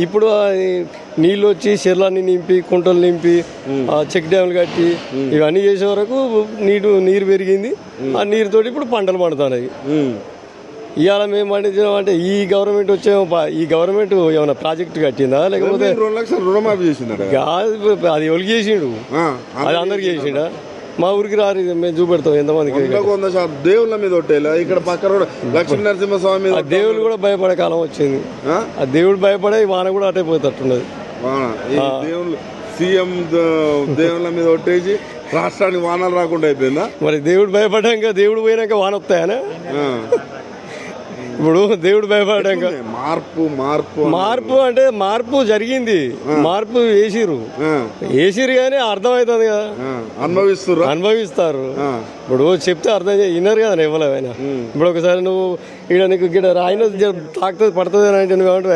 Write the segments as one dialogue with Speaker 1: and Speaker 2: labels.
Speaker 1: ఇప్పుడు నీళ్ళు వచ్చి చెర్లన్నీ నింపి కుంటలు నింపి చెక్ డ్యాములు కట్టి ఇవన్నీ చేసే వరకు నీరు పెరిగింది. ఆ నీరుతోటి ఇప్పుడు పంటలు పండుతున్నాయి. ఇవాళ మేము పండించడం అంటే ఈ గవర్నమెంట్ వచ్చేమో ఈ గవర్నమెంట్ ఏమైనా ప్రాజెక్టు కట్టిందా లేకపోతే
Speaker 2: 2 లక్షలు రుణమాఫీ చేసిందా?
Speaker 1: అది ఎవరికి చేసిండు? అది అందరికి చేసిండా? మా ఊరికి రారు, మేము చూపెడతాం ఎంతమందికి.
Speaker 2: దేవుళ్ళ మీద ఒట్టేలా ఇక్కడ పక్కన లక్ష్మీ నరసింహస్వామి మీద
Speaker 1: దేవుళ్ళు కూడా భయపడే కాలం వచ్చింది. ఆ దేవుడు భయపడే వాన కూడా అటే పోయేటట్టున్నది.
Speaker 2: దేవుళ్ళు సీఎం దేవుళ్ళ మీద ఒట్టేసి రాష్ట్రానికి వానలు రాకుండా అయిపోయిందా?
Speaker 1: మరి దేవుడు భయపడ్డాక దేవుడు పోయినాక వాన వస్తాయనా? ఇప్పుడు దేవుడు భయపడ్డాక మార్పు అంటే మార్పు జరిగింది. మార్పు వేసిరు కానీ అర్థమవుతుంది కదా, అనుభవిస్తారు. ఇప్పుడు చెప్తే అర్థం విన్నారు కదా ఎవరైనా. ఇప్పుడు ఒకసారి నువ్వు ఇక్కడ నీకు ఇక్కడ రాయిన తాకుతుంది పడుతుంది అని అంటే నువ్వేమంటావు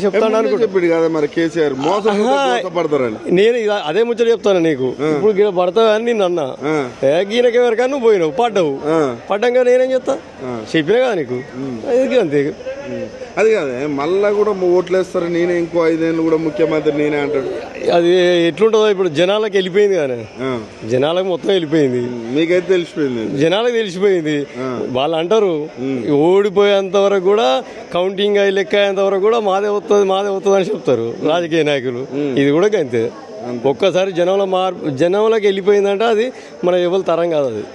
Speaker 1: చెప్తాను అనుకుంటాడు కదా. మరి కేసీఆర్ నేను అదే ముచ్చట చెప్తాను నీకు. ఇప్పుడు గిడ పడతావు అని నేను అన్నా, గీనకే వరకు నువ్వు పోయినావు పడ్డావు. పడ్డాక నేనేం చెప్తా చెప్పినా కదా నీకు. అంతే
Speaker 2: అది కాదే మళ్ళా కూడా ఓట్లు వేస్తారు, నేనే ఇంకో 5 ఏళ్ళు కూడా ముఖ్యమంత్రి నేనే అంటాడు.
Speaker 1: అది ఎట్లుంటుందో ఇప్పుడు జనాలకు వెళ్ళిపోయింది కానీ, జనాలకు మొత్తం వెళ్ళిపోయింది.
Speaker 2: మీకైతే తెలిసిపోయింది,
Speaker 1: జనాలకు తెలిసిపోయింది. వాళ్ళు అంటారు ఓడిపోయేంత వరకు కూడా కౌంటింగ్ అయి లెక్క అయ్యేంత వరకు కూడా మాదే వస్తుంది అని చెప్తారు రాజకీయ నాయకులు. ఇది కూడా అంతే. ఒక్కసారి జనంలోకి వెళ్ళిపోయిందంటే అది మన ఎవరి తరం కాదు. అది